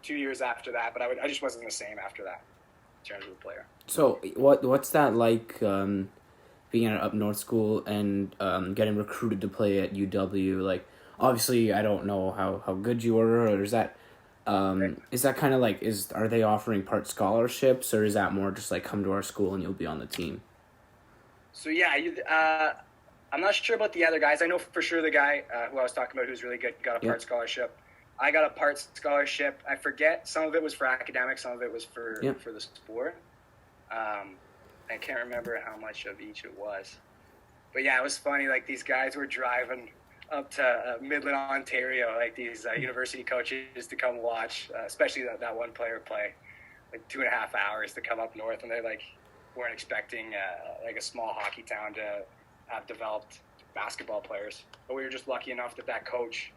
2 years after that, but I just wasn't the same after that in terms of the player. So what's that like, being at an up north school and getting recruited to play at UW? Like, obviously, I don't know how good you were, or is that kind of like, are they offering part scholarships, or is that more just like come to our school and you'll be on the team? So yeah, I'm not sure about the other guys. I know for sure the guy who I was talking about who's really good got a part scholarship. I got a part scholarship. I forget, some of it was for academics, some of it was for the sport. I can't remember how much of each it was. But yeah, it was funny. Like these guys were driving up to Midland, Ontario, like these university coaches to come watch, especially that one player play, like 2.5 hours to come up north, and they like weren't expecting like a small hockey town to have developed basketball players. But we were just lucky enough that coach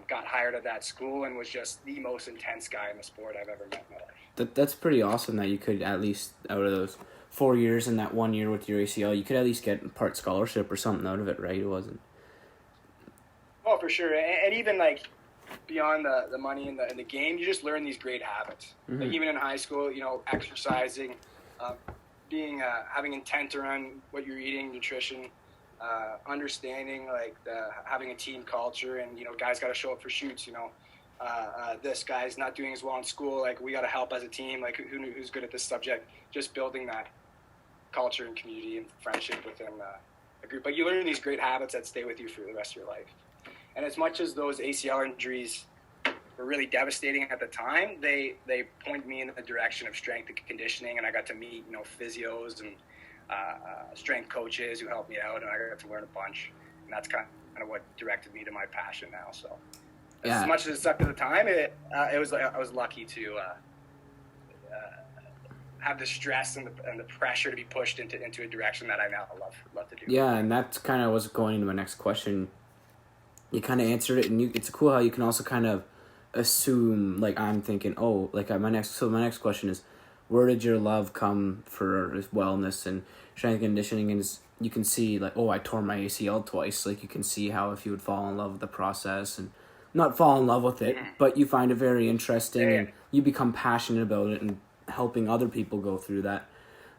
got hired at that school and was just the most intense guy in the sport I've ever met in my life. That's pretty awesome that you could at least, out of those 4 years and that 1 year with your ACL, you could at least get part scholarship or something out of it, right? It wasn't. Oh, for sure. And even like beyond the money in the game, you just learn these great habits. Mm-hmm. Like even in high school, exercising, having intent around what you're eating, nutrition, understanding like having a team culture, and guys got to show up for shoots. This guy's not doing as well in school, like we got to help as a team. Like who's good at this subject? Just building that culture and community and friendship within a group. But you learn these great habits that stay with you for the rest of your life. And as much as those ACL injuries were really devastating at the time, they pointed me in the direction of strength and conditioning, and I got to meet physios and strength coaches who helped me out, and I got to learn a bunch. And that's kind of what directed me to my passion now. So as much as it sucked at the time, I was lucky to have the stress and the pressure to be pushed into a direction that I now love to do. Yeah, and that's kind of was going into my next question. You kind of answered it, and it's cool how you can also kind of assume, like, I'm thinking, oh, like my next question is, where did your love come for wellness and strength and conditioning? And you can see, like, oh, I tore my ACL twice. Like, you can see how if you would fall in love with the process and not fall in love with it, but you find it very interesting and you become passionate about it and helping other people go through that.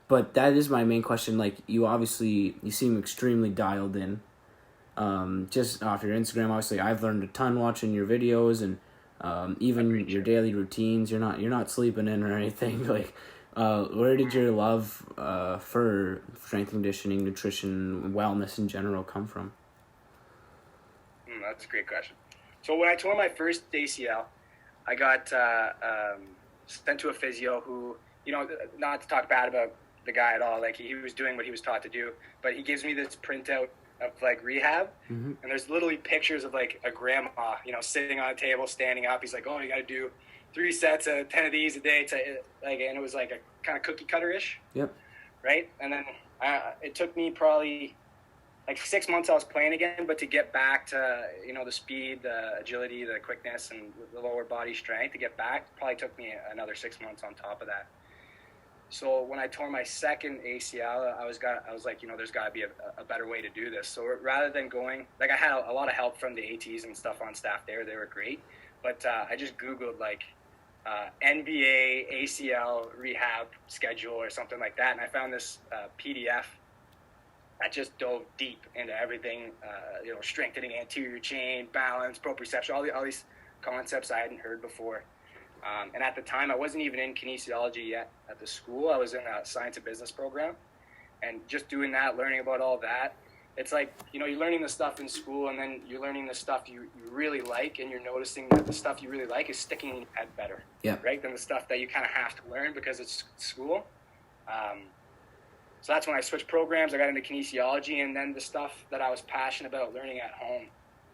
But that is my main question. Like, you seem extremely dialed in. Just off your Instagram, obviously, I've learned a ton watching your videos and even your daily routines. You're not sleeping in or anything. Like, where did your love for strength and conditioning, nutrition, wellness in general come from? That's a great question. So when I tore my first ACL, I got sent to a physio who, not to talk bad about the guy at all, like he was doing what he was taught to do, but he gives me this printout of like rehab, and there's literally pictures of like a grandma, sitting on a table, standing up. He's like, oh, you got to do 3 sets of 10 of these a day and it was like a kind of cookie cutter-ish. Yep. Right. And then it took me probably like 6 months I was playing again, but to get back to, the speed, the agility, the quickness, and the lower body strength to get back probably took me another 6 months on top of that. So when I tore my second ACL, I was like, there's got to be a better way to do this. So rather than going, like, I had a lot of help from the ATs and stuff on staff there. They were great. But I just Googled, like, NBA ACL rehab schedule or something like that. And I found this PDF that just dove deep into everything, strengthening anterior chain, balance, proprioception, all these concepts I hadn't heard before. And at the time, I wasn't even in kinesiology yet at the school. I was in a science and business program. And just doing that, learning about all that, it's like, you're learning the stuff in school, and then you're learning the stuff you really like, and you're noticing that the stuff you really like is sticking in your head better, right, than the stuff that you kind of have to learn because it's school. So that's when I switched programs. I got into kinesiology, and then the stuff that I was passionate about learning at home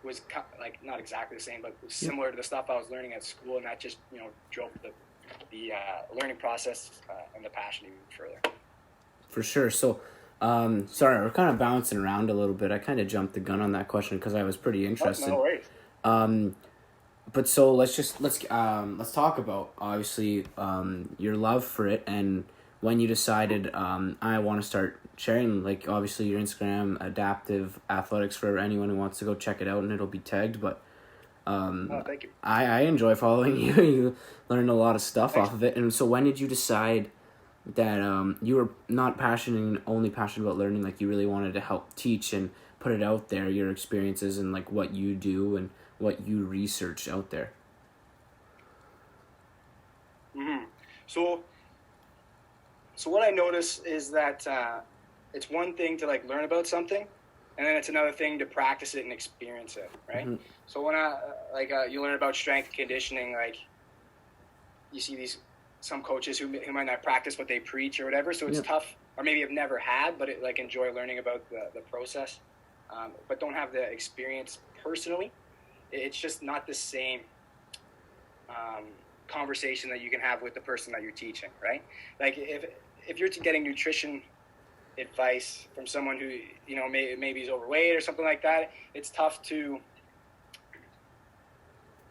was like not exactly the same, but similar to the stuff I was learning at school, and that just drove the learning process and the passion even further. For sure. So, sorry, we're kind of bouncing around a little bit. I kind of jumped the gun on that question because I was pretty interested. No worries. But so let's talk about obviously your love for it and when you decided I want to start sharing, like, obviously your Instagram, Adaptive Athletics, for anyone who wants to go check it out, and it'll be tagged. But thank you. I enjoy following you. You learn a lot of stuff off of it. And so when did you decide that you were not only passionate about learning, like you really wanted to help teach and put it out there, your experiences and like what you do and what you research out there? So what I notice is that it's one thing to like learn about something, and then it's another thing to practice it and experience it, right? So when you learn about strength and conditioning, like you see some coaches who might not practice what they preach or whatever, so it's tough, or maybe have never had, but like enjoy learning about the process, but don't have the experience personally. It's just not the same conversation that you can have with the person that you're teaching, right? Like if you're getting nutrition advice from someone who maybe is overweight or something like that, it's tough to.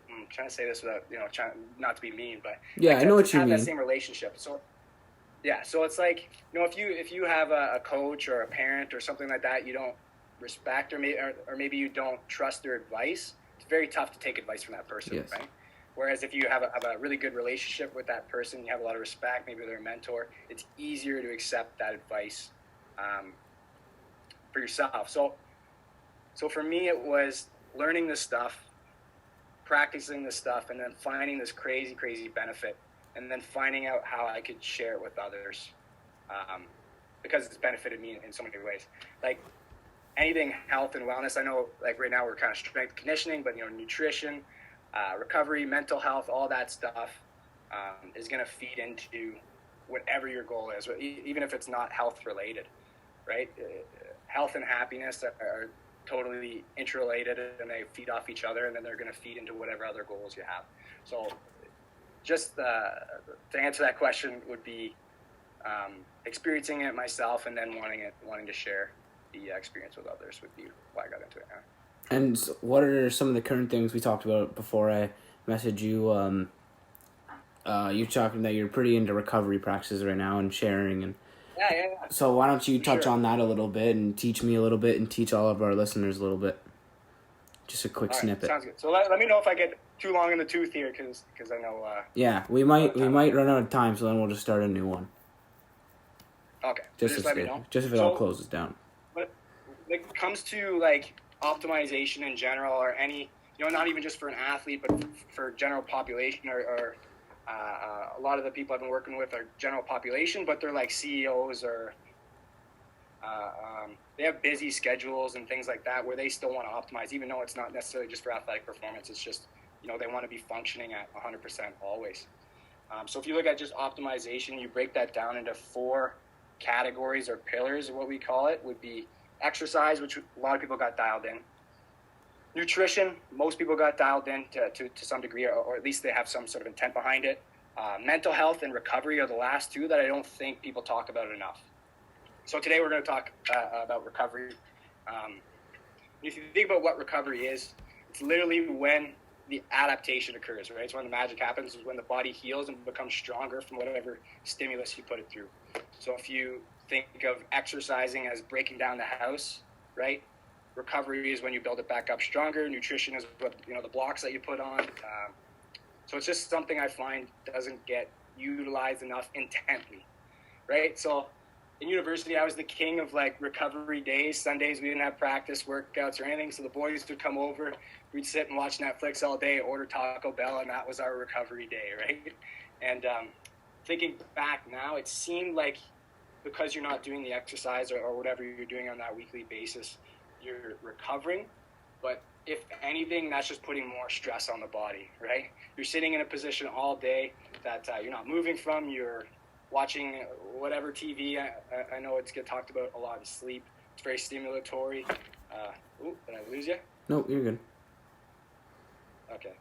I'm trying to say this without trying not to be mean, but I know what you mean. Have that same relationship. So it's like if you have a coach or a parent or something like that you don't respect, or maybe you don't trust their advice, it's very tough to take advice from that person, right? Whereas if you have a really good relationship with that person, you have a lot of respect, maybe they're a mentor, it's easier to accept that advice for yourself. So for me, it was learning this stuff, practicing this stuff, and then finding this crazy, crazy benefit, and then finding out how I could share it with others because it's benefited me in so many ways. Like anything health and wellness, I know like right now we're kind of strength conditioning, but nutrition, recovery, mental health, all that stuff is going to feed into whatever your goal is, even if it's not health related. right? Health and happiness are totally interrelated, and they feed off each other, and then they're going to feed into whatever other goals you have. So just to answer that question would be experiencing it myself, and then wanting to share the experience with others would be why I got into it. And what are some of the current things we talked about before I messaged you? You're talking that you're pretty into recovery practices right now and sharing, and Yeah. so why don't you touch Sure. on that a little bit and teach me a little bit and teach all of our listeners a little bit? Just a quick All right, snippet. sounds good. So let me know if I get too long in the tooth here, because I know. Yeah, we might run out of time, so then we'll just start a new one. Okay. Just let me know. Just if it all closes down. But when it comes to like optimization in general, or any, not even just for an athlete, but for general population, or a lot of the people I've been working with are general population, but they're like CEOs, or they have busy schedules and things like that, where they still want to optimize, even though it's not necessarily just for athletic performance. It's just, they want to be functioning at 100% always. So if you look at just optimization, you break that down into 4 categories or pillars, what we call it, would be exercise, which a lot of people got dialed in. Nutrition, most people got dialed in to some degree, or at least they have some sort of intent behind it. Mental health and recovery are the last 2 that I don't think people talk about enough. So today we're going to talk about recovery. If you think about what recovery is, it's literally when the adaptation occurs, right? It's when the magic happens, is when the body heals and becomes stronger from whatever stimulus you put it through. So if you think of exercising as breaking down the house, right? Recovery is when you build it back up stronger. Nutrition is what, the blocks that you put on. So it's just something I find doesn't get utilized enough intently, right? So in university, I was the king of like recovery days. Sundays, we didn't have practice, workouts, or anything. So the boys would come over, we'd sit and watch Netflix all day, order Taco Bell, and that was our recovery day, right? And thinking back now, it seemed like because you're not doing the exercise or whatever you're doing on that weekly basis, you're recovering. But if anything, that's just putting more stress on the body, right? You're sitting in a position all day that you're not moving from. You're watching whatever TV. I know it's get talked about a lot in sleep. It's very stimulatory. Did I lose you? No, you're good. Okay.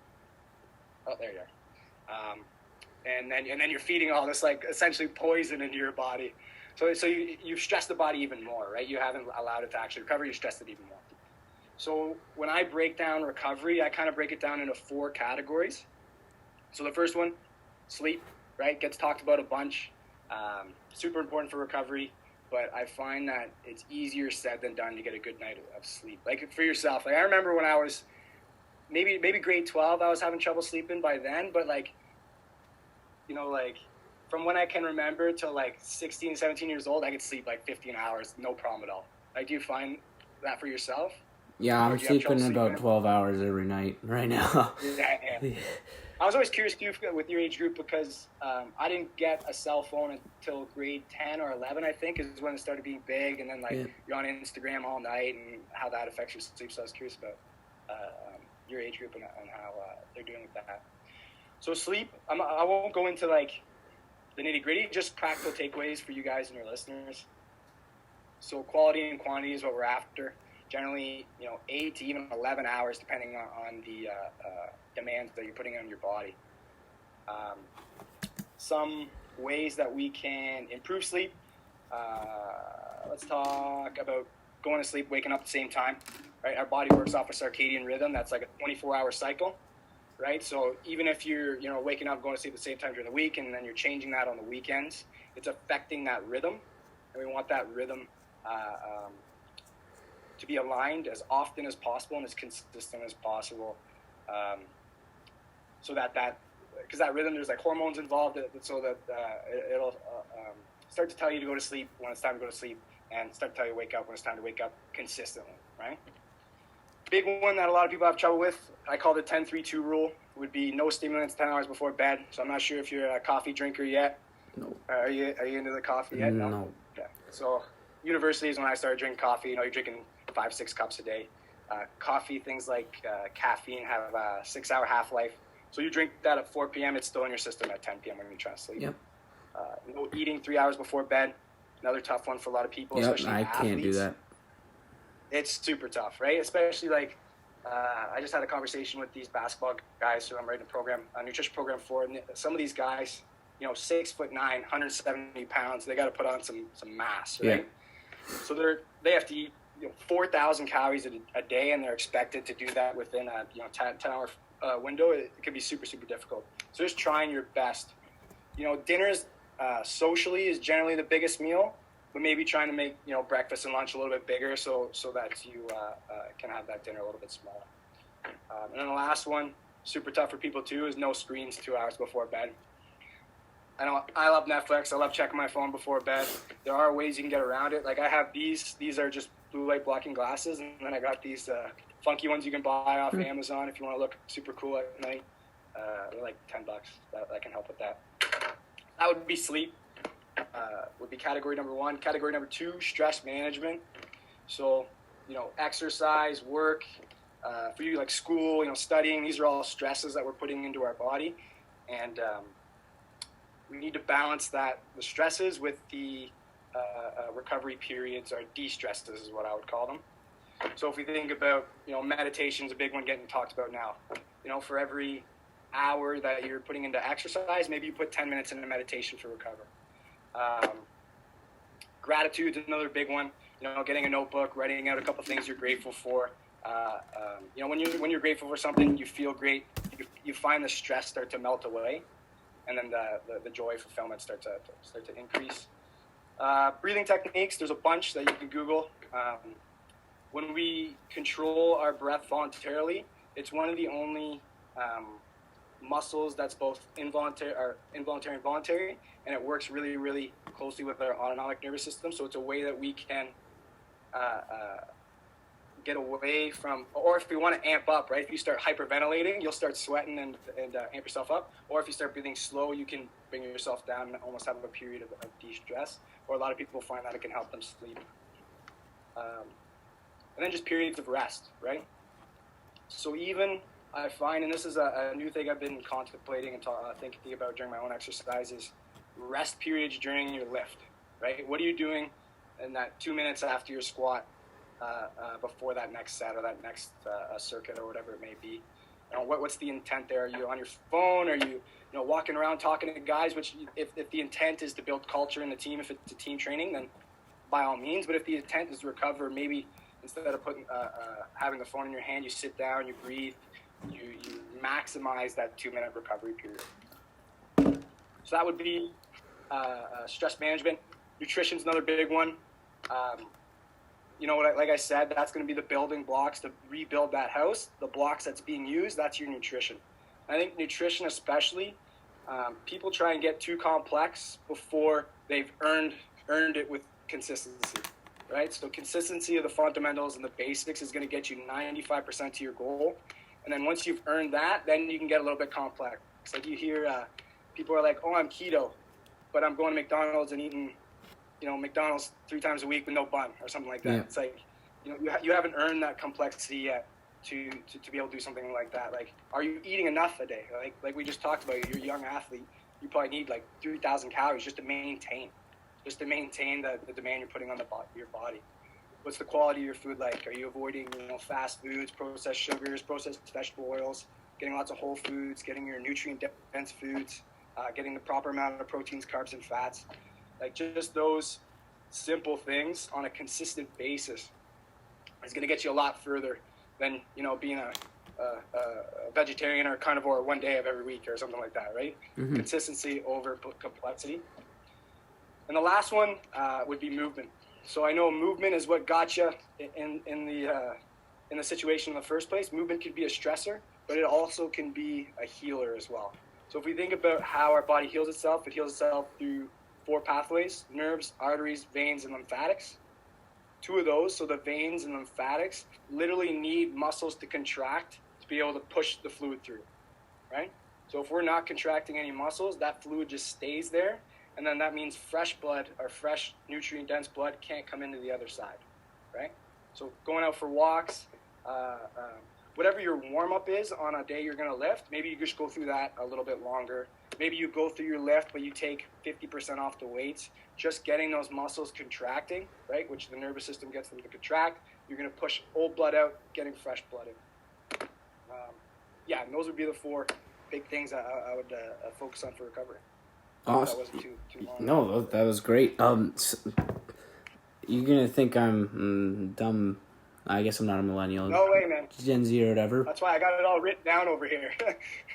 Oh, there you are. And then you're feeding all this like essentially poison into your body. So you've stressed the body even more, right? You haven't allowed it to actually recover. You stressed it even more. So when I break down recovery, I kind of break it down into 4 categories. So the first one, sleep, right? Gets talked about a bunch. Super important for recovery, but I find that it's easier said than done to get a good night of sleep. Like for yourself, like I remember when I was maybe grade 12, I was having trouble sleeping by then, but like from when I can remember till like 16, 17 years old, I could sleep like 15 hours, no problem at all. Like, do you find that for yourself? Yeah, I'm sleeping about 12 hours every night right now. Yeah. I was always curious too with your age group, because I didn't get a cell phone until grade 10 or 11, I think, is when it started being big. And then you're on Instagram all night and how that affects your sleep. So I was curious about your age group and how they're doing with that. So sleep, I won't go into like the nitty gritty, just practical takeaways for you guys and your listeners. So quality and quantity is what we're after. Generally, 8 to even 11 hours, depending on the demands that you're putting on your body. Some ways that we can improve sleep. Let's talk about going to sleep, waking up at the same time. Right, our body works off a circadian rhythm. That's like a 24-hour cycle. Right, so even if you're waking up, going to sleep at the same time during the week, and then you're changing that on the weekends, it's affecting that rhythm, and we want that rhythm to be aligned as often as possible and as consistent as possible, so that because that rhythm, there's like hormones involved, so that it'll start to tell you to go to sleep when it's time to go to sleep, and start to tell you to wake up when it's time to wake up consistently, right? Big one that a lot of people have trouble with, I call the 10-3-2 rule, would be no stimulants 10 hours before bed. So I'm not sure if you're a coffee drinker yet. No. Are you into the coffee yet? No. Okay. So university is when I started drinking coffee. You're drinking 5-6 cups a day. Coffee, things like caffeine have a 6-hour half-life. So you drink that at 4 p.m., it's still in your system at 10 p.m. when you're trying to sleep. Yep. No eating 3 hours before bed. another tough one for a lot of people, Yep, especially I athletes. can't do that. It's super tough, right? Especially like I just had a conversation with these basketball guys who I'm writing a nutrition program for, and some of these guys, 6'9", 170 pounds, they got to put on some mass, right? Yeah. So they have to eat 4,000 calories a day, and they're expected to do that within a 10-hour window. It could be super, super difficult. So just trying your best. Dinners socially is generally the biggest meal, but maybe trying to make breakfast and lunch a little bit bigger so that you can have that dinner a little bit smaller. And then the last one, super tough for people too, is no screens 2 hours before bed. I love Netflix. I love checking my phone before bed. There are ways you can get around it. Like I have these are just blue light blocking glasses, and then I got these funky ones you can buy off Amazon if you want to look super cool at night. They're like $10. That can help with that. That would be sleep. Would be category number 1. Category number 2, stress management. So, exercise, work, for you like school, studying, these are all stresses that we're putting into our body. And we need to balance the stresses with the recovery periods, or de-stresses is what I would call them. So if we think about, meditation's a big one getting talked about now. For every hour that you're putting into exercise, maybe you put 10 minutes into meditation for recovery. Gratitude's another big one. Getting a notebook, writing out a couple things you're grateful for. When you're grateful for something, you feel great. You find the stress start to melt away, and then the joy, fulfillment start to increase. Breathing techniques, there's a bunch that you can Google. When we control our breath voluntarily, it's one of the only muscles that's both involuntary and voluntary, and it works really, really closely with our autonomic nervous system. So it's a way that we can get away from, or if we want to amp up, right? If you start hyperventilating, you'll start sweating and amp yourself up. Or if you start breathing slow, you can bring yourself down and almost have a period of de-stress. Or a lot of people find that it can help them sleep. And then just periods of rest, right? So even I find, and this is a new thing I've been contemplating and thinking about during my own exercises, rest periods during your lift, right? What are you doing in that 2 minutes after your squat before that next set or that next circuit or whatever it may be? What's the intent there? Are you on your phone? Are you walking around talking to guys? Which if the intent is to build culture in the team, if it's a team training, then by all means. But if the intent is to recover, maybe instead of having the phone in your hand, you sit down, you breathe, you maximize that 2 minute recovery period. So that would be stress management. Nutrition's another big one. Like I said, that's going to be the building blocks to rebuild that house. The blocks that's being used, that's your nutrition. I think nutrition especially, people try and get too complex before they've earned it with consistency, right? So consistency of the fundamentals and the basics is going to get you 95% to your goal. And then once you've earned that, then you can get a little bit complex. Like you hear people are like, oh, I'm keto, but I'm going to McDonald's and eating McDonald's 3 times a week with no bun or something like that. Yeah. It's like, you haven't earned that complexity yet to be able to do something like that. Like, are you eating enough a day? Like we just talked about, you're a young athlete. You probably need like 3,000 calories just to maintain the demand you're putting on your body. What's the quality of your food like? Are you avoiding, fast foods, processed sugars, processed vegetable oils, getting lots of whole foods, getting your nutrient-dense foods, getting the proper amount of proteins, carbs, and fats? Like just those simple things on a consistent basis is going to get you a lot further than, being a vegetarian or a carnivore 1 day of every week or something like that, right? Mm-hmm. Consistency over complexity. And the last one would be movement. So I know movement is what got you in the situation in the first place. Movement can be a stressor, but it also can be a healer as well. So if we think about how our body heals itself, it heals itself through 4 pathways: nerves, arteries, veins, and lymphatics. 2 of those, so the veins and lymphatics, literally need muscles to contract to be able to push the fluid through, right? So if we're not contracting any muscles, that fluid just stays there, and then that means fresh blood or fresh nutrient-dense blood can't come into the other side, right? So going out for walks, whatever your warm-up is on a day you're going to lift, maybe you just go through that a little bit longer. maybe you go through your lift, but you take 50% off the weights. Just getting those muscles contracting, right, which the nervous system gets them to contract. You're going to push old blood out, getting fresh blood in. And those would be the 4 big things I would focus on for recovery. Awesome. That wasn't too long. No, that was great. You're gonna think I'm dumb. I guess I'm not a millennial. No way, man. Gen Z or whatever. That's why I got it all written down over here.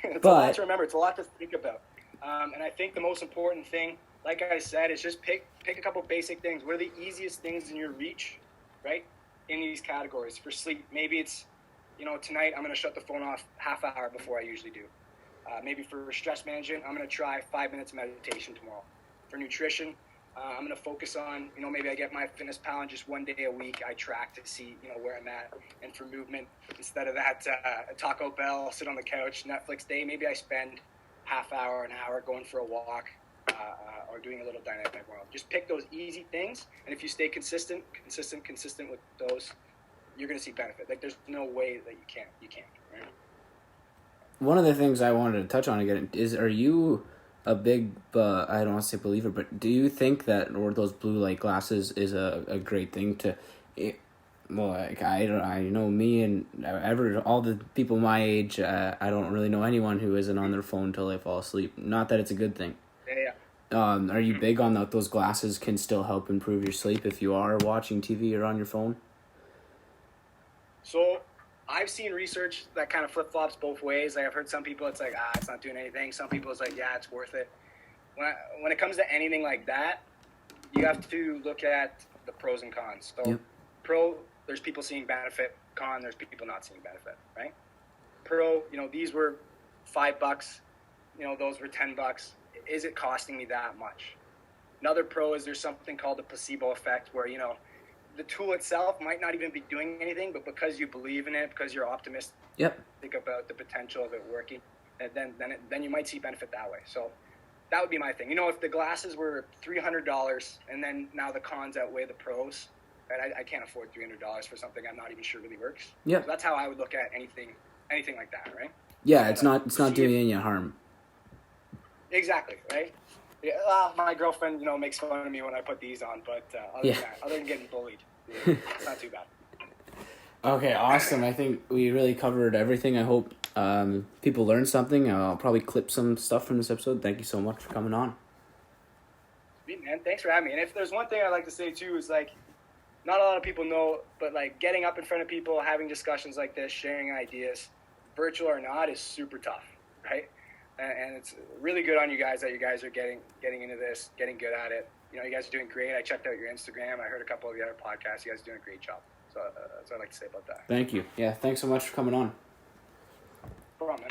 It's But- a lot to remember. It's a lot to think about. And I think the most important thing, like I said, is just pick a couple basic things. What are the easiest things in your reach, right? In these categories. For sleep, maybe it's, tonight I'm going to shut the phone off half hour before I usually do. Maybe for stress management, I'm going to try 5 minutes of meditation tomorrow. For nutrition, I'm going to focus on, maybe I get my fitness pal and just 1 day a week I track to see, where I'm at. And for movement, instead of that Taco Bell, sit on the couch, Netflix day, maybe I spend half hour, an hour going for a walk or doing a little dynamic world. Just pick those easy things. And if you stay consistent with those, you're going to see benefit. Like there's no way that you can't, right? One of the things I wanted to touch on again is, are you a big, I don't want to say believer, but do you think that, or those blue light glasses is a great thing to, I know me and all the people my age, I don't really know anyone who isn't on their phone until they fall asleep. Not that it's a good thing. Yeah. Are you big on that those glasses can still help improve your sleep if you are watching TV or on your phone? So I've seen research that kind of flip-flops both ways. Like I've heard some people, it's like, it's not doing anything. Some people, it's like, yeah, it's worth it. When it comes to anything like that, you have to look at the pros and cons. So pro, there's people seeing benefit. Con, there's people not seeing benefit, right? Pro, these were $5. Those were $10. Is it costing me that much? Another pro is there's something called the placebo effect where, the tool itself might not even be doing anything, but because you believe in it, because you're optimistic about the potential of it working, and then you might see benefit that way. So that would be my thing. If the glasses were $300 and then now the cons outweigh the pros, and I can't afford $300 for something I'm not even sure really works. Yeah. So that's how I would look at anything like that, right? Yeah, it's not doing any harm. Exactly, right? Yeah, my girlfriend, makes fun of me when I put these on, but other than getting bullied, it's not too bad. Okay, awesome. I think we really covered everything. I hope people learned something. I'll probably clip some stuff from this episode. Thank you so much for coming on. Sweet, man. Thanks for having me. And if there's one thing I'd like to say, too, is, not a lot of people know, but, getting up in front of people, having discussions like this, sharing ideas, virtual or not, is super tough, right? And it's really good on you guys that you guys are getting into this, getting good at it. You guys are doing great. I checked out your Instagram. I heard a couple of the other podcasts. You guys are doing a great job. So that's what I'd like to say about that. Thank you. Yeah, thanks so much for coming on. No problem, man.